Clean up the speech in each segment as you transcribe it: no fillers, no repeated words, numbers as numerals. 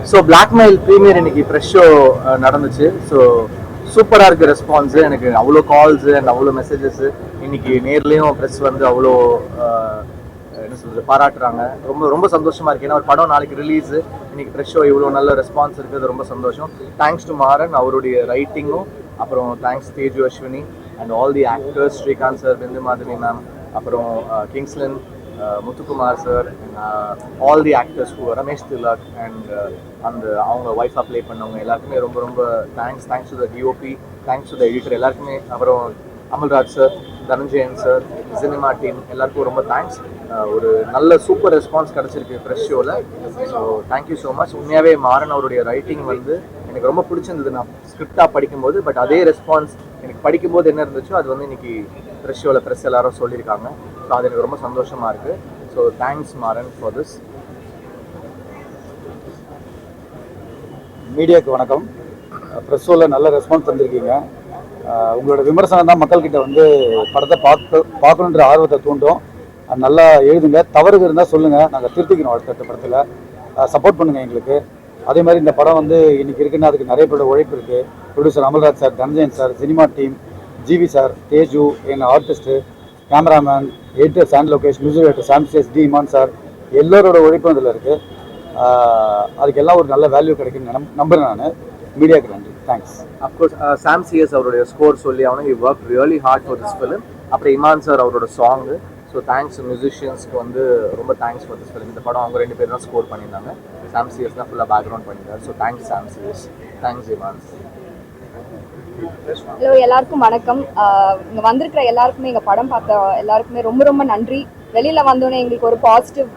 So blackmail premier இன்னைக்கு fresh show நடந்துச்சு. So சூப்பராக இருக்குது ரெஸ்பான்ஸு. எனக்கு அவ்வளோ கால்ஸு அண்ட் அவ்வளோ மெசேஜஸ். இன்னைக்கு நேர்லேயும் ப்ரெஸ் வந்து அவ்வளோ என்ன சொல்கிறது பாராட்டுறாங்க. ரொம்ப ரொம்ப சந்தோஷமாக இருக்குது. ஏன்னா ஒரு படம் நாளைக்கு ரிலீஸு, இன்னைக்கு ஃப்ரெஷ் ஷோ இவ்வளோ நல்ல ரெஸ்பான்ஸ் இருக்குது, ரொம்ப சந்தோஷம். தேங்க்ஸ் டு மாறன், அவருடைய ரைட்டிங்கும், அப்புறம் thanks Teju Ashwini and all the actors, Srikanth sir, Bindu Madhavi ma'am, அப்புறம் Kingsley, Muthukumar sir, all the actors who, Ramesh Thilak and அந்த அவங்க ஒய்ஃபாக ப்ளே பண்ணவங்க எல்லாருக்குமே ரொம்ப ரொம்ப thanks to the DOP, thanks to the editor எல்லாருக்குமே, அப்புறம் Amalraj sir, Dhananjayan sir, cinema team எல்லாருக்கும் ரொம்ப தேங்க்ஸ். ஒரு நல்ல சூப்பர் ரெஸ்பான்ஸ் கிடச்சிருக்கு ஃப்ரெஷ் ஷோவில். So thank you so much. உண்மையாகவே மாறன் அவருடைய ரைட்டிங் வந்து எனக்கு ரொம்ப பிடிச்சிருந்தது நான் ஸ்கிரிப்டாக படிக்கும்போது. பட் அதே ரெஸ்பான்ஸ் எனக்கு படிக்கும்போது என்ன இருந்துச்சோ அது வந்து இன்னைக்கு ஃப்ரெஷ் ஷோவில் ப்ரெஸ் எல்லாரும் சொல்லியிருக்காங்க. ஸோ அது எனக்கு ரொம்ப சந்தோஷமாக இருக்குது. So thanks Maran for this. மீடியாவுக்கு வணக்கம். ப்ரெஸ் ஷோவில் நல்ல ரெஸ்பான்ஸ் தந்திருக்கீங்க. உங்களோட விமர்சனம் தான் மக்கள்கிட்ட வந்து படத்தை பார்க்கணுன்ற ஆர்வத்தை தூண்டும். நல்லா எழுதுங்க, தவறுகள் இருந்தால் சொல்லுங்கள், நாங்கள் திருத்திக்கணும். அடுத்த படத்தில் சப்போர்ட் பண்ணுங்கள் எங்களுக்கு. அதே மாதிரி இந்த படம் வந்து இன்றைக்கி இருக்குன்னா அதுக்கு நிறைய பேரோட உழைப்பு இருக்குது. Producer Amalraj sir, Dhananjayan sir, cinema team, GV sir, Teju, எங்கள் artist, cameraman, editor San Lokesh, music director Sam CS, D Imman sir, எல்லோரோட உழைப்பும் இதில் இருக்குது. அதுக்கெல்லாம் ஒரு நல்ல வேல்யூ கிடைக்குன்னு நம்புகிறேன் நான். மீடியாவுக்கு நன்றி. தேங்க்ஸ். அஃப்கோர்ஸ் சாம் சிஎஸ் அவருடைய ஸ்கோர் சொல்லி அவனுக்கு work really hard for this film. அப்புறம் இமான் சார் அவரோட சாங்கு. ஸோ தேங்க்ஸ் மியூசிஷியன்ஸ்க்கு வந்து ரொம்ப தேங்க்ஸ் ஃபார் திஸ் ஃபிலிம். இந்த படம் அவங்க 2 பேர் தான் ஸ்கோர் பண்ணியிருந்தாங்க. சாம் சிஎஸ் தான் ஃபுல்லாக பேக்ரவுண்ட் பண்ணியிருந்தார். ஸோ தேங்க்ஸ் சாம் சிஎஸ், தேங்க்ஸ் இமான். ஹலோ, எல்லாருக்கும் வணக்கம். இங்கே வந்திருக்கிற எல்லாருக்குமே, எங்கள் படம் பார்த்த எல்லாருக்குமே ரொம்ப ரொம்ப நன்றி. வெளியில் வந்தோன்னே எங்களுக்கு ஒரு பாசிட்டிவ்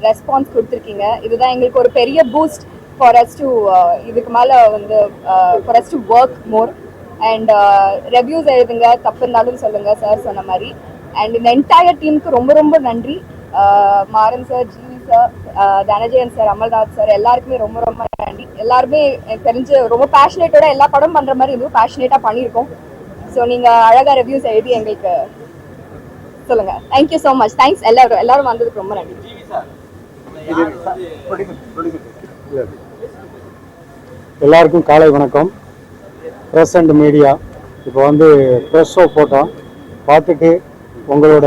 ரெஸ்பான்ஸ் கொடுத்துருக்கீங்க. இதுதான் எங்களுக்கு ஒரு பெரிய பூஸ்ட் ஃபார் அஸ் டு இதுக்கு மேலே வந்து for us to work more. And ரெவ்யூஸ் எழுதுங்க, தப்பு இருந்தாலும் சொல்லுங்கள் சார் சொன்ன மாதிரி. அண்ட் இந்த என்டையர் டீமுக்கு ரொம்ப ரொம்ப நன்றி. Maran sir, GV sir, Dhananjayan sir, Amalraj sir, எல்லாருக்குமே ரொம்ப ரொம்ப நன்றி. எல்லாருமே எனக்கு தெரிஞ்சு ரொம்ப பேஷனேட்டோட எல்லா படம் பண்ணுற மாதிரி இதுவும் பேஷனேட்டாக பண்ணியிருக்கோம். ஸோ நீங்கள் அழகாக ரிவ்யூஸ் எழுதி எங்களுக்கு சொல்லுங்கள். Thank you so much. தேங்க்ஸ் எல்லாரும் வந்ததுக்கு ரொம்ப நன்றி. எல்லாருக்கும் காலை வணக்கம். ப்ரெஸ் அண்ட் மீடியா இப்போ வந்து ப்ரெஸ் ஷோ போட்டோம். பார்த்துட்டு உங்களோட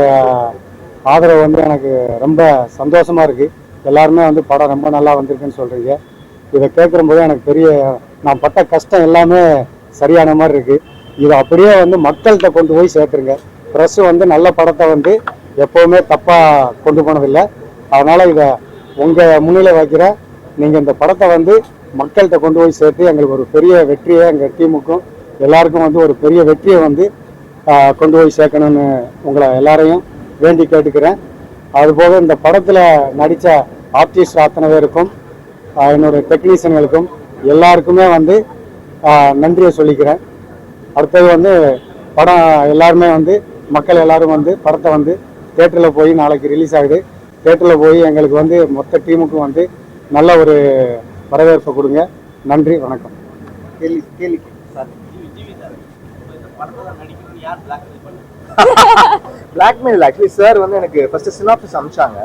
ஆதரவு வந்து எனக்கு ரொம்ப சந்தோஷமாக இருக்குது. எல்லாருமே வந்து படம் ரொம்ப நல்லா வந்திருக்குன்னு சொல்கிறீங்க. இதை கேட்கும்போது எனக்கு பெரிய நான் பட்ட கஷ்டம் எல்லாமே சரியான மாதிரி இருக்குது. இதை அப்படியே வந்து மக்கள்கிட்ட கொண்டு போய் சேர்த்துருங்க. ப்ரெஸ்ஸு வந்து நல்ல படத்தை வந்து எப்போவுமே தப்பாக கொண்டு போனதில்லை. அதனால் இதை உங்கள் முன்னிலை வைக்கிற நீங்கள் இந்த படத்தை வந்து மக்கள்கிட்ட கொண்டு போய் சேர்த்து எங்களுக்கு ஒரு பெரிய வெற்றியை, எங்கள் டீமுக்கும் எல்லாருக்கும் வந்து ஒரு பெரிய வெற்றியை வந்து கொண்டு போய் சேர்க்கணும்னு உங்களை எல்லாரையும் வேண்டி கேட்டுக்கிறேன். அதுபோக இந்த படத்தில் நடித்த ஆர்டிஸ்ட் அத்தனை பேருக்கும், என்னோடய டெக்னீஷியன்களுக்கும் எல்லாருக்குமே வந்து நன்றியை சொல்லிக்கிறேன். அடுத்தது வந்து படம் எல்லாருமே வந்து மக்கள் எல்லோரும் வந்து படத்தை வந்து தேட்டரில் போய் நாளைக்கு ரிலீஸ் ஆகுது. தேட்டரில் போய் எங்களுக்கு வந்து மொத்த டீமுக்கும் வந்து நல்ல ஒரு வரவேற்பை கொடுங்க. நன்றி, வணக்கம். பிளாக்மெயில் ஆக்சுவலி சார் வந்து எனக்கு ஃபர்ஸ்ட் சினாப்சிஸ் அனுப்பிச்சாங்க.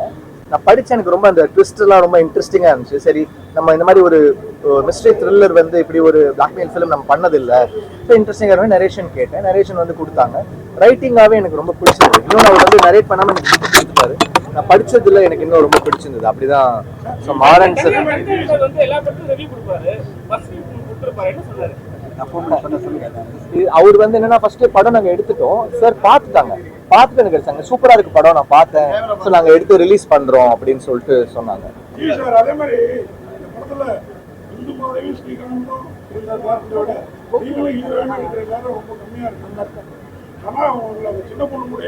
நான் படித்தேன். எனக்கு ரொம்ப அந்த ட்விஸ்ட்லாம் ரொம்ப இன்ட்ரெஸ்டிங்காக இருந்துச்சு. சரி, நம்ம இந்த மாதிரி ஒரு மிஸ்ட்ரி த்ரில்லர் வந்து இப்படி ஒரு பிளாக்மெயில் ஃபிலிம் நம்ம பண்ணதில்லை. ஸோ இன்ட்ரெஸ்டிங்காக இருக்கும். நரேஷன் கேட்டேன், நரேஷன் வந்து கொடுத்தாங்க. ரைட்டிங்காகவே எனக்கு ரொம்ப பிடிச்சிருந்தது. இன்னும் அவர் வந்து நரேட் பண்ணாமல் எனக்கு கொடுத்துருக்காரு. நான் படிச்சதுல எனக்கு இன்னும் ரொம்ப பிடிச்சிருந்தது. அப்படிதான். ஸோ மாறன் சார் அவர் வந்து என்னன்னா ஃபர்ஸ்ட் படம் நாங்க எடுத்துட்டோம். சார் பார்த்துட்டாங்க, பார்த்துட்டு எனக்கு எடுத்தாங்க, சூப்பரா இருக்கு படம், நான் பார்த்தேன், ஸோ நாங்க எடுத்து ரிலீஸ் பண்றோம் அப்படின்னு சொல்லிட்டு சொன்னாங்க. அதே மாதிரி இந்த படத்துல இந்து மாதவி, ஸ்ரீகாந்தும் இந்த பார்ட்டியோட நீங்களும் ஹீரோயினா இருக்கிறதுக்காக ரொம்ப கம்மியா இருக்கு. ஆனா உங்களை சின்ன பொண்ணு கூட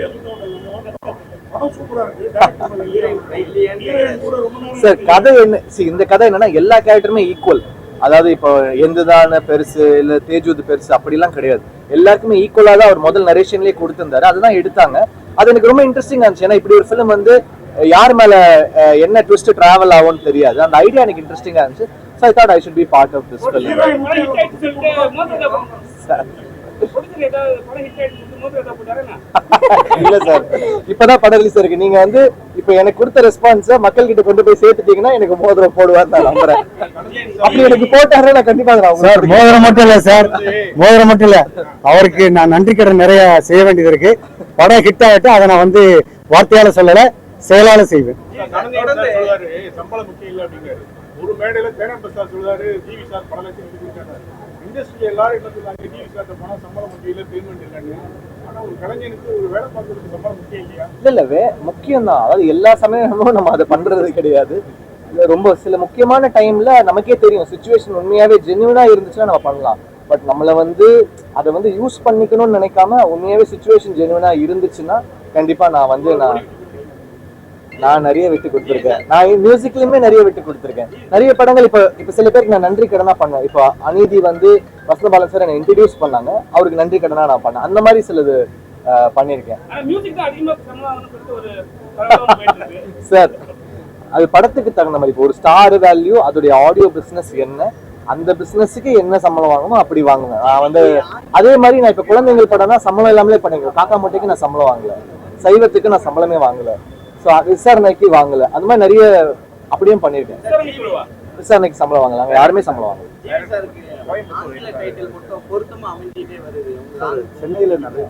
படம் சூப்பரா இருக்கு. சார் கதை என்ன, இந்த கதை என்னன்னா எல்லா கேரக்டருமே ஈக்குவல். அதாவது இப்போ எந்ததான பெருசு இல்ல தேஜுது பெருசு அப்படிலாம் கிடையாது. எல்லாருக்குமே ஈக்குவலா தான் அவர் முதல் நரேஷன்லயே கொடுத்திருந்தாரு. அதுதான் எடுத்தாங்க. அது எனக்கு ரொம்ப இன்ட்ரெஸ்டிங்கா இருந்துச்சு. ஏன்னா இப்படி ஒரு ஃபிலிம் வந்து யார் மேல என்ன ட்விஸ்ட் டிராவல் ஆகும்னு தெரியாது. அந்த ஐடியா எனக்கு இன்ட்ரெஸ்டிங்கா இருந்துச்சு. So I thought I should be part of this film. இல்ல சார், இப்பதான் படம் ரிலீஸ் இருக்கு. நீங்க வந்து இப்ப எனக்கு கொடுத்த ரெஸ்பான்ஸ மக்கள் கிட்ட கொண்டு போய் சேர்த்துட்டீங்கன்னா எனக்கு மோதிரம் போடுவார் நான் நம்புறேன். அப்படி எனக்கு போட்டாரு நான் கண்டிப்பா சார் மோதிரம் மட்டும் இல்ல சார், மோதிரம் மட்டும் இல்ல, அவருக்கு நான் நன்றி கடன் நிறைய செய்ய வேண்டியது இருக்கு. படம் ஹிட் ஆகிட்டு அதை நான் வந்து வார்த்தையால சொல்லல, செயலால செய்வேன். சம்பளம் முக்கியம் இல்ல அப்படிங்கிறாரு. ஒரு மேடையில தேனம் பிரசாத் சொல்றாரு, ஜிவி சார் பல லட்சம் கொடுத்துருக்காரு. இண்டஸ்ட்ரியில எல்லாரும் என்ன சொல்றாங்க, ஜிவி சார்ட்ட போனா சம்பளம் முக்கியம் இல்ல, பேமெண்ட் இல்லைன்னு. ஆனா ஒரு கலைஞனுக்கு ஒரு வேலை பார்க்கறதுக்கு சம்பளம் முக்கியம் இல்லையா? இல்ல முக்கியம் தான். அதாவது எல்லா சமயமும் நம்ம அதை பண்றது கிடையாது. ரொம்ப சில முக்கியமான டைம்ல நமக்கே தெரியும் சிச்சுவேஷன் உண்மையாவே ஜென்யூனா இருந்துச்சுன்னா நம்ம பண்ணலாம். பட் நம்மள வந்து அதை வந்து யூஸ் பண்ணிக்கணும்னு நினைக்காம உண்மையாவே சிச்சுவேஷன் ஜென்யூனா இருந்துச்சுன்னா கண்டிப்பா நான் வந்து நான் நிறைய விட்டு கொடுத்துருக்கேன். நான் மியூசிக்லயுமே நிறைய விட்டு கொடுத்துருக்கேன். நிறைய படங்கள் இப்ப சில பேருக்கு நான் நன்றி கடனா பண்ணேன். இப்போ அநீதி வந்து வசந்தபாலன் சார் என்னை இன்ட்ரடியூஸ் பண்ணாங்க, அவருக்கு நன்றி கடனா நான் பண்ணேன். அந்த மாதிரி சிலது பண்ணியிருக்கேன் சார். அது படத்துக்கு தகுந்த மாதிரி. இப்போ ஒரு ஸ்டார் வேல்யூ, அதோடைய ஆடியோ பிசினஸ் என்ன, அந்த பிசினஸுக்கு என்ன சம்பளம் வாங்கணுமோ அப்படி வாங்குவேன். நான் வந்து அதே மாதிரி நான் இப்ப குழந்தைங்கள் படம்னா சம்பளம் இல்லாமலே பண்ணிக்கிறேன். காக்கா மூட்டைக்கு நான் சம்பளம் வாங்கல, சைவத்துக்கு நான் சம்பளமே வாங்கல, விசாரணைக்கு வாங்கல. அந்த மாதிரி நிறைய அப்படியும் பண்ணிருக்கேன். விசாரணைக்கு சம்பளம் வாங்கலாம், யாருமே சம்பளம் வாங்கல. சென்னையில நிறைய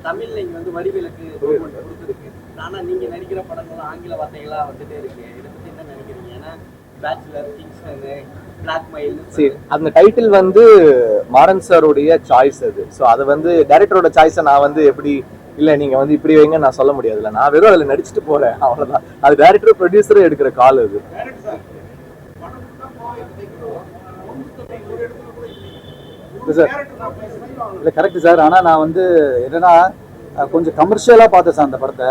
தமிழ்ல இங்க வந்து வரிவிலக்கு கொடுத்துருக்கு. ஆனா நீங்க நடிக்கிற படங்கள் ஆங்கில வார்த்தைகளா வந்துட்டே இருக்கு. இதை பத்தி என்ன நினைக்கிறீங்க? ஏன்னா பேச்சுலர், கிங்ஸ்டன், பிளாக்மெயில். சரி, அந்த டைட்டில் வந்து மாறன் சாருடைய சாய்ஸ் அது. ஸோ அது வந்து டைரக்டரோட சாய்ஸை நான் வந்து எப்படி இல்ல நீங்க வந்து இப்படி வைங்க நான் சொல்ல முடியாதுல்ல. நான் வெறும் அதுல நடிச்சுட்டு போறேன், அவ்வளவுதான். அது டைரக்டர் ப்ரொடியூசரும் எடுக்கிற கால் அது. சார் இல்லை கரெக்ட் சார். ஆனால் நான் வந்து என்னன்னா கொஞ்சம் கமர்ஷியலாக பார்த்தேன் சார் அந்த படத்தை.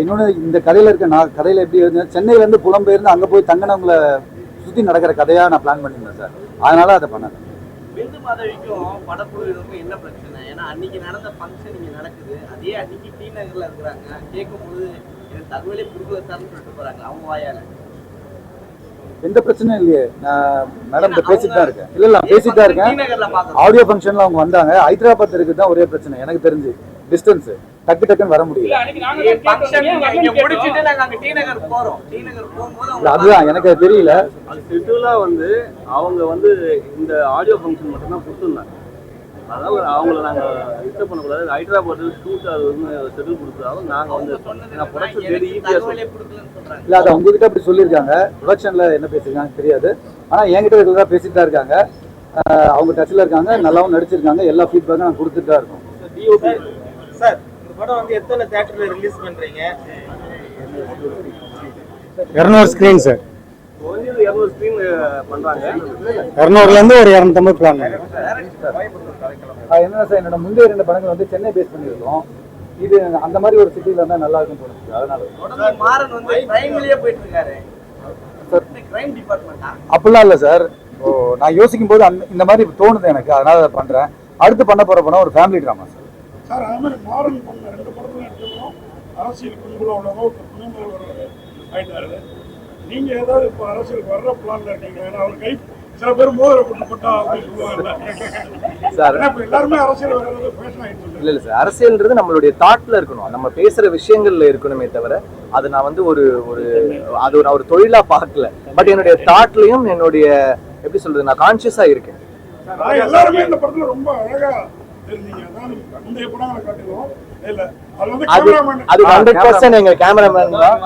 இன்னொன்று இந்த கதையில் இருக்க கதையில் எப்படி இருந்தது, சென்னையிலேருந்து புலம்பெயர்ந்து அங்கே போய் தங்கினவங்களை சுற்றி நடக்கிற கதையாக நான் பிளான் பண்ணியிருந்தேன் சார். அதனால அதை பண்ணேன். பிந்து மாதவிக்கும் படக்குழுவினருக்கும் என்ன பிரச்சனை? ஏன்னா அன்னைக்கு நடந்த ஃபங்க்ஷன் இங்கே நடக்குது, அதே அன்னைக்கு டி நகரில் இருக்கிறாங்க. கேட்கும்போது எனக்கு தகவலே கொடுக்கல சார்னு சொல்லிட்டு போகிறாங்க அவங்க வாயால். எந்த பிரச்சனையும் இல்லையே, நான் மேடம் பேசிட்டு தான் இருக்கேன். இல்லை பேசிட்டு தான் இருக்கேன். ஆடியோ ஃபங்க்ஷன்ல அவங்க வந்தாங்க. ஹைதராபாத் இருக்குது தான் ஒரே பிரச்சனை எனக்கு தெரிஞ்சு, டிஸ்டன்ஸ் டக்குன்னு வர முடியல. அதுதான் எனக்கு தெரியல. ஷெட்யூலா வந்து அவங்க வந்து இந்த ஆடியோ ஃபங்க்ஷன் மட்டும் தான் கொடுத்துருந்தாங்க. அதாவது அவங்கள நாங்கள் டிஸ்டர்ப் பண்ணக்கூடாது. ஹைதராபாத்தில் ஷூட் அது வந்து ஷெட்யூல் கொடுத்தாலும் நாங்கள் வந்து இல்லை அதை உங்ககிட்ட அப்படி சொல்லியிருக்காங்க. ப்ரொடக்ஷன்ல என்ன பேசியிருக்காங்க தெரியாது. ஆனால் என்கிட்ட ரெகுலராக பேசிட்டு தான் இருக்காங்க. அவங்க டச்சில் இருக்காங்க, நல்லாவும் நடிச்சிருக்காங்க. எல்லா ஃபீட்பேக்கும் நான் கொடுத்துட்டு தான் இருக்கோம். சார் இந்த படம் வந்து எத்தனை தியேட்டர்ல ரிலீஸ் பண்றீங்க? 200 ஸ்கிரீன் சார். 200 ஸ்கிரீன் பண்றாங்க. 200லேருந்து ஒரு 250 பிளான். என்ன சார், என்னோட முந்தைய 2 படங்கள் வந்து சென்னை பேஸ் பண்ணியிருக்கோம். இது அந்த மாதிரி ஒரு சிட்டியில் இருந்தால் நல்லா இருக்கும் தோணுச்சு. அதனால மாறன் வந்து கிரைம்லயே போயிட்டு இருக்காரு சார். கிரைம் டிபார்ட்மெண்டா? அப்படிலாம் இல்லை சார். நான் யோசிக்கும் போது இந்த மாதிரி தோணுது எனக்கு, அதனால அதை பண்றேன். அடுத்து பண்ண போற படம் ஒரு ஃபேமிலி ட்ராமா சார். சார் அதே மாதிரி மாறன் பண்ண 2 படத்துல எடுத்துக்கணும். அரசியல் குழுவுல துணைமுதல்வர் ஆயிட்டாரு. நீங்க ஏதாவது இப்போ அரசியலுக்கு வர்ற பிளான்ல இருக்கீங்க? ஏன்னா அவர் கை சில பேர் மோதிர கொடுக்கப்பட்டா அப்படின்னு சொல்லுவாங்கல்ல. எல்லாருமே அரசியல் வர்றது ஃபேஷன் ஆயிடுச்சு. இல்ல சார், அரசியல்ன்றது நம்மளுடைய தாட்ல இருக்கணும், நம்ம பேசுற விஷயங்கள்ல இருக்கணுமே தவிர அது நான் வந்து நான் ஒரு தொழிலா பார்க்கல. பட் என்னுடைய தாட்லயும் என்னுடைய எப்படி சொல்றது, நான் கான்சியஸா இருக்கேன். எல்லாருமே இந்த படத்துல ரொம்ப அழகா தெரிஞ்சீங்க. அதான் இந்த படங்களை காட்டிலும் இல்ல அது 100% எங்க கேமராமேன் தான்.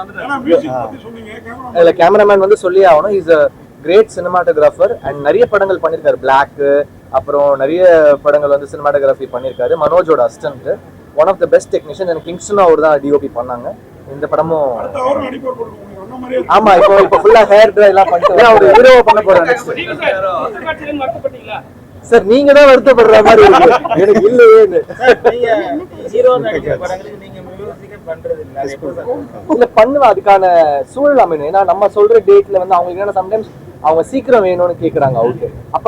இல்ல கேமராமேன் வந்து சொல்லி ஆகணும். Is a great cinematographer and நிறைய படங்கள் பண்ணிருக்காரு. பிளாக், அப்புறம் நிறைய படங்கள் வந்து சினிமாட்டோகிராஃபி பண்ணிருக்காரு. மனோஜோட assistant, one of the best technician. எனக்கு கிங்ஸ்டன் அவர் தான் டிஓபி பண்ணாங்க. இந்த படமும் ஆமா இப்போ ஃபுல்லா ஹேர் ட்ரை எல்லாம் பண்ணிட்டு அவர் ஹீரோவா பண்ண போறாரு சார். நீங்க தான் வருத்தப்படுற மாதிரி இருக்கு எனக்கு. இல்லையே இல்ல பண்ணுவேன், அதுக்கான சூழல் அமையணும். ஏன்னா நம்ம சொல்ற டேட்ல வந்து அவங்களுக்கு என்ன சம்டைம்ஸ் அவங்க சீக்கிரம் வேணும்னு கேக்குறாங்க அவுட். அப்ப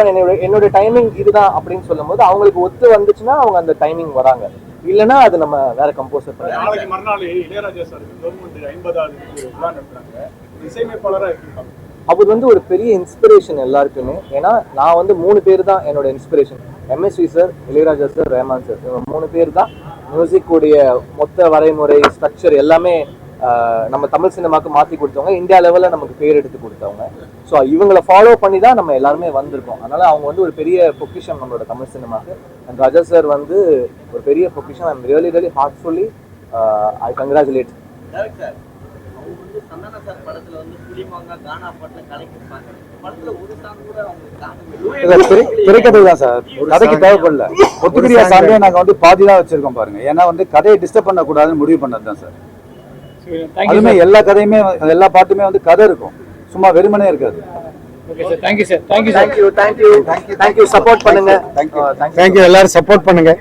என்னோட டைமிங் இதுதான் அப்படின்னு சொல்லும் போது அவங்களுக்கு ஒத்து வந்துச்சுன்னா அவங்க அந்த டைமிங் வராங்க. இல்லனா அது நம்ம வேற கம்போசர் பண்ணலாம். நாளைக்கு மறுநாள் இளையராஜா சார் கவர்மெண்ட் 50வது விழா நடத்துறாங்க. இசையமைப்பாளரா இருக்காங்க. அவர் வந்து ஒரு பெரிய இன்ஸ்பிரேஷன் எல்லாருக்குமே. ஏன்னா நான் வந்து 3 பேர் தான் என்னோட inspiration. MSV sir, Ilaiyaraaja sir, Rahman sir, இவங்க 3 பேர் தான் மியூசிக் உடைய மொத்த வரைமுறை ஸ்ட்ரக்சர் எல்லாமே நம்ம தமிழ் சினிமாவுக்கு மாற்றி கொடுத்தவங்க, இந்தியா லெவலில் நமக்கு பேர் எடுத்து கொடுத்தவங்க. ஸோ இவங்களை ஃபாலோ பண்ணி தான் நம்ம எல்லாருமே வந்திருக்கோம். அதனால அவங்க வந்து ஒரு பெரிய பொக்கிஷம் நம்மளோட தமிழ் சினிமாவுக்கு. அண்ட் ராஜா சார் வந்து ஒரு பெரிய பொக்கிஷம். I'm really heartfully I congratulate. Sir அவங்க வந்து சந்தான சார் படத்துல வந்து புலிமாங்கா கானா பாட்டுல கலக்கிருப்பாங்க. படத்துல ஒரு சாங் கூட அவங்க திரைக்கதை தான் சார், கதைக்கு தேவைப்படல. ஒத்துக்கிறியா சாங்கே நாங்க வந்து பாதி தான் வச்சிருக்கோம் பாருங்க. ஏன்னா வந்து கதையை டிஸ்டர்ப் பண்ணக்கூடாதுன்னு முடிவு பண்ணது தான் சார். அதுமே எல்லா கதையுமே எல்லா பாட்டுமே வந்து கதை இருக்கும், சும்மா வெறுமனே இருக்காது. தேங்க்யூ சப்போர்ட் பண்ணுங்க. தேங்க்யூ, எல்லாரும் சப்போர்ட் பண்ணுங்க.